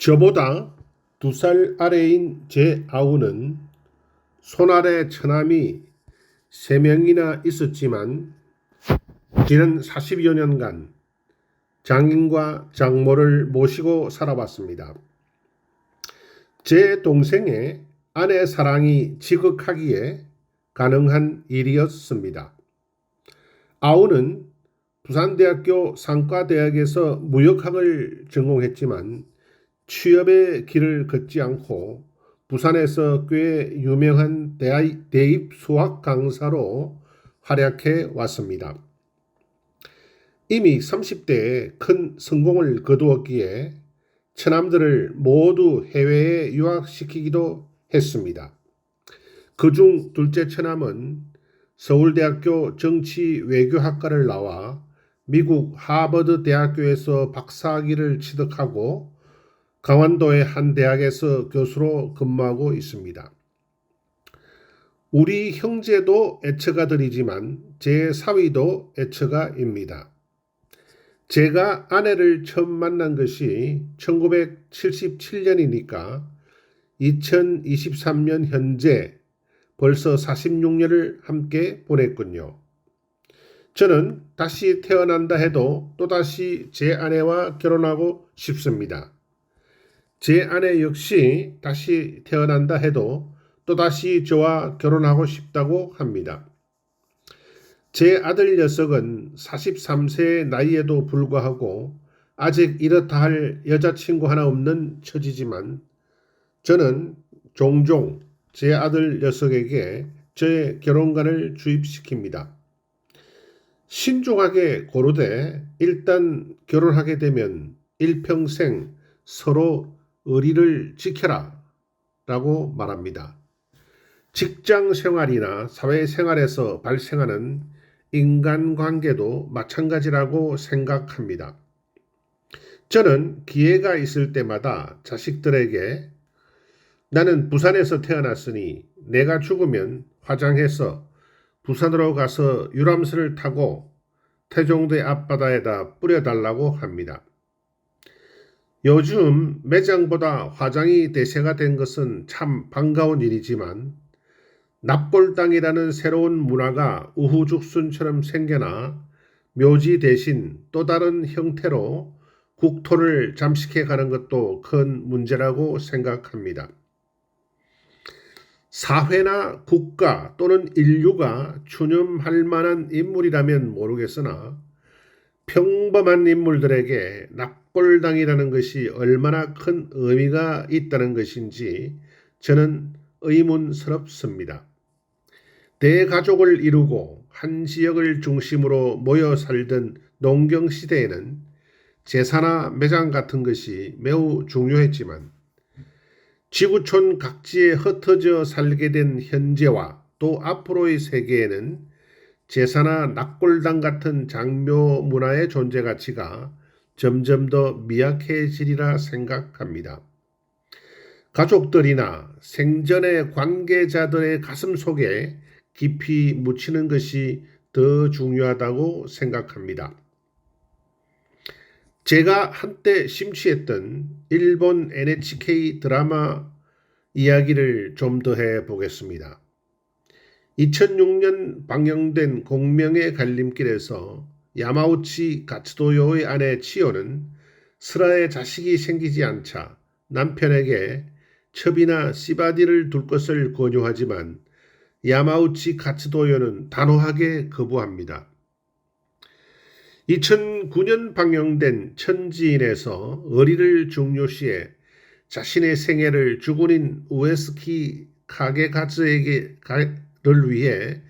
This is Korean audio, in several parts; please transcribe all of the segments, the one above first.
저보다 2살 아래인 제 아우는 손아래 처남이 3명이나 있었지만 지난 40여 년간 장인과 장모를 모시고 살아왔습니다. 제 동생의 아내 사랑이 지극하기에 가능한 일이었습니다. 아우는 부산대학교 상과대학에서 무역학을 전공했지만 취업의 길을 걷지 않고 부산에서 꽤 유명한 대입 수학 강사로 활약해 왔습니다. 이미 30대에 큰 성공을 거두었기에 처남들을 모두 해외에 유학시키기도 했습니다. 그중 둘째 처남은 서울대학교 정치외교학과를 나와 미국 하버드 대학교에서 박사학위를 취득하고 강원도의 한 대학에서 교수로 근무하고 있습니다. 우리 형제도 애처가들이지만 제 사위도 애처가입니다. 제가 아내를 처음 만난 것이 1977년이니까 2023년 현재 벌써 46년을 함께 보냈군요. 저는 다시 태어난다 해도 또다시 제 아내와 결혼하고 싶습니다. 제 아내 역시 다시 태어난다 해도 또다시 저와 결혼하고 싶다고 합니다. 제 아들 녀석은 43세의 나이에도 불구하고 아직 이렇다 할 여자친구 하나 없는 처지지만 저는 종종 제 아들 녀석에게 저의 결혼관을 주입시킵니다. 신중하게 고르되 일단 결혼하게 되면 일평생 서로 의리를 지켜라 라고 말합니다. 직장 생활이나 사회생활에서 발생하는 인간관계도 마찬가지라고 생각합니다. 저는 기회가 있을 때마다 자식들에게 나는 부산에서 태어났으니 내가 죽으면 화장해서 부산으로 가서 유람선을 타고 태종대 앞바다에다 뿌려달라고 합니다. 요즘 매장보다 화장이 대세가 된 것은 참 반가운 일이지만 납골당이라는 새로운 문화가 우후죽순처럼 생겨나 묘지 대신 또 다른 형태로 국토를 잠식해 가는 것도 큰 문제라고 생각합니다. 사회나 국가 또는 인류가 추념할 만한 인물이라면 모르겠으나 평범한 인물들에게 납골당이라는 것이 얼마나 큰 의미가 있다는 것인지 저는 의문스럽습니다. 대가족을 이루고 한 지역을 중심으로 모여 살던 농경시대에는 제사나 매장 같은 것이 매우 중요했지만 지구촌 각지에 흩어져 살게 된 현재와 또 앞으로의 세계에는 제사나 납골당 같은 장묘 문화의 존재 가치가 점점 더 미약해지리라 생각합니다. 가족들이나 생전의 관계자들의 가슴 속에 깊이 묻히는 것이 더 중요하다고 생각합니다. 제가 한때 심취했던 일본 NHK 드라마 이야기를 좀 더 해보겠습니다. 2006년 방영된 공명의 갈림길에서 야마우치 가츠도요의 아내 치요는 슬아에 자식이 생기지 않자 남편에게 첩이나 씨바디를 둘 것을 권유하지만 야마우치 가츠도요는 단호하게 거부합니다. 2009년 방영된 천지인에서 어리를 중요시해 자신의 생애를 주군인 우에스키 카게가츠를 위해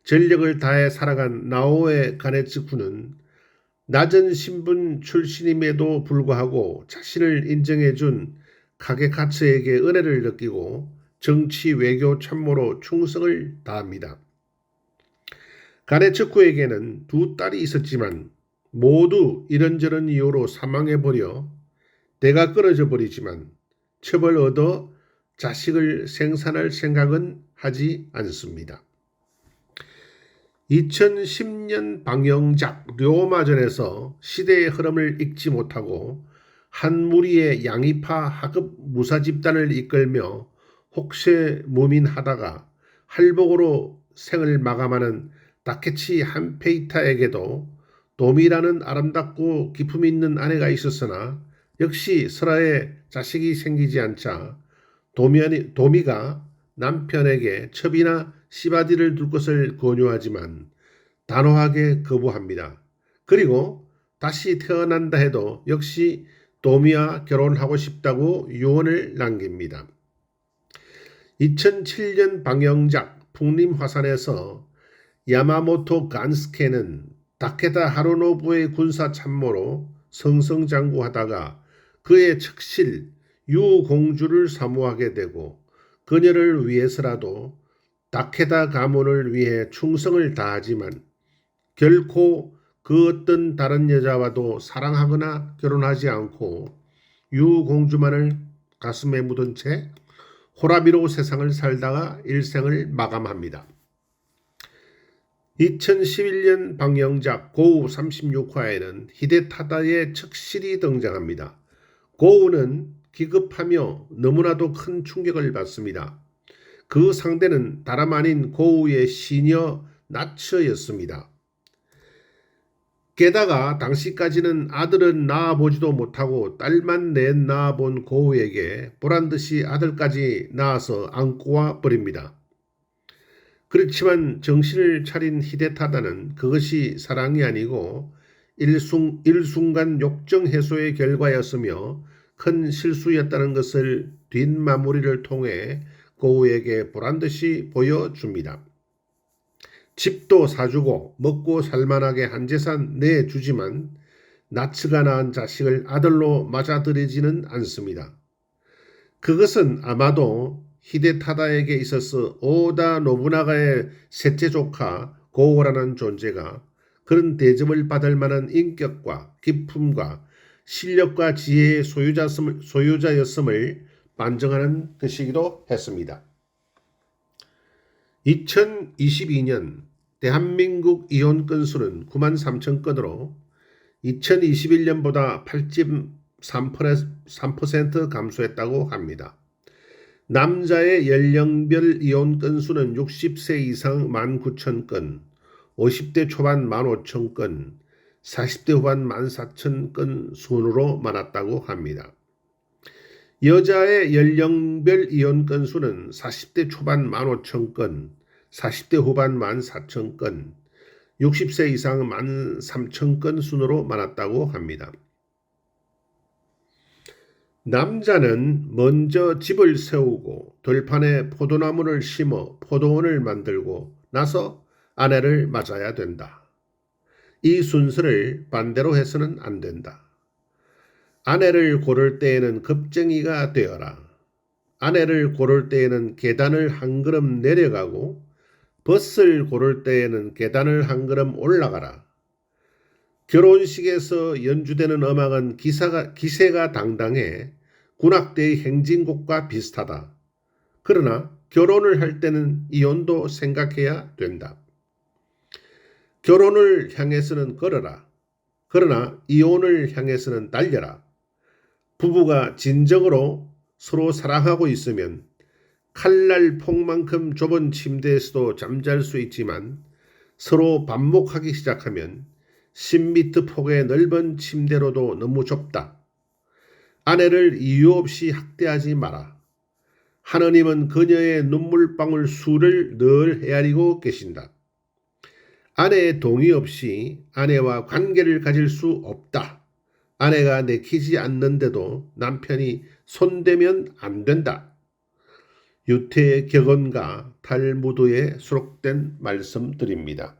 전력을 다해 살아간 나오에 가네츠쿠는 낮은 신분 출신임에도 불구하고 자신을 인정해준 카게가츠에게 은혜를 느끼고 정치 외교 참모로 충성을 다합니다. 가네츠쿠에게는 2딸이 있었지만 모두 이런저런 이유로 사망해버려 대가 끊어져 버리지만 첩을 얻어 자식을 생산할 생각은 하지 않습니다. 2010년 방영작 료마전에서 시대의 흐름을 읽지 못하고 한 무리의 양이파 하급 무사 집단을 이끌며 혹세무민하다가 할복으로 생을 마감하는 다케치 한페이타에게도 도미라는 아름답고 기품 있는 아내가 있었으나 역시 설아에 자식이 생기지 않자 도미가 남편에게 첩이나 시바디를 둘 것을 권유하지만 단호하게 거부합니다. 그리고 다시 태어난다 해도 역시 도미와 결혼하고 싶다고 유언을 남깁니다. 2007년 방영작 풍림화산에서 야마모토 간스케는 다케다 하루노부의 군사 참모로 승승장구하다가 그의 측실 유공주를 사모하게 되고 그녀를 위해서라도 다케다 가문을 위해 충성을 다하지만 결코 그 어떤 다른 여자와도 사랑하거나 결혼하지 않고 유공주만을 가슴에 묻은 채 호라비로 세상을 살다가 일생을 마감합니다. 2011년 방영작 고우 36화에는 히데타다의 척실이 등장합니다. 고우는 기급하며 너무나도 큰 충격을 받습니다. 그 상대는 다름 아닌 고우의 시녀 나츠였습니다. 게다가 당시까지는 아들은 낳아보지도 못하고 딸만 낳아본 고우에게 보란듯이 아들까지 낳아서 안고 와 버립니다. 그렇지만 정신을 차린 히데타다는 그것이 사랑이 아니고 일순간 욕정 해소의 결과였으며 큰 실수였다는 것을 뒷마무리를 통해 고우에게 보란듯이 보여줍니다. 집도 사주고 먹고 살만하게 한 재산 내주지만 나츠가 낳은 자식을 아들로 맞아들이지는 않습니다. 그것은 아마도 히데타다에게 있어서 오다 노부나가의 셋째 조카 고우라는 존재가 그런 대접을 받을 만한 인격과 기품과 실력과 지혜의 소유자였음을 반증하는 것이기도 했습니다. 2022년 대한민국 이혼 건수는 9만 3천 건으로 2021년보다 8.3% 감소했다고 합니다. 남자의 연령별 이혼 건수는 60세 이상 19,000건, 50대 초반 15,000건, 40대 후반 14,000건 순으로 많았다고 합니다. 여자의 연령별 이혼 건수는 40대 초반 15,000건, 40대 후반 14,000건, 60세 이상 13,000건 순으로 많았다고 합니다. 남자는 먼저 집을 세우고 들판에 포도나무를 심어 포도원을 만들고 나서 아내를 맞아야 된다. 이 순서를 반대로 해서는 안 된다. 아내를 고를 때에는 겁쟁이가 되어라. 아내를 고를 때에는 계단을 한 걸음 내려가고 벗을 고를 때에는 계단을 한 걸음 올라가라. 결혼식에서 연주되는 음악은 기세가 당당해 군악대의 행진곡과 비슷하다. 그러나 결혼을 할 때는 이혼도 생각해야 된다. 결혼을 향해서는 걸어라. 그러나 이혼을 향해서는 달려라. 부부가 진정으로 서로 사랑하고 있으면 칼날 폭만큼 좁은 침대에서도 잠잘 수 있지만 서로 반목하기 시작하면 10m 폭의 넓은 침대로도 너무 좁다. 아내를 이유 없이 학대하지 마라. 하느님은 그녀의 눈물방울 수를 늘 헤아리고 계신다. 아내의 동의 없이 아내와 관계를 가질 수 없다. 아내가 내키지 않는데도 남편이 손대면 안 된다. 유태의 격언과 탈무드에 수록된 말씀들입니다.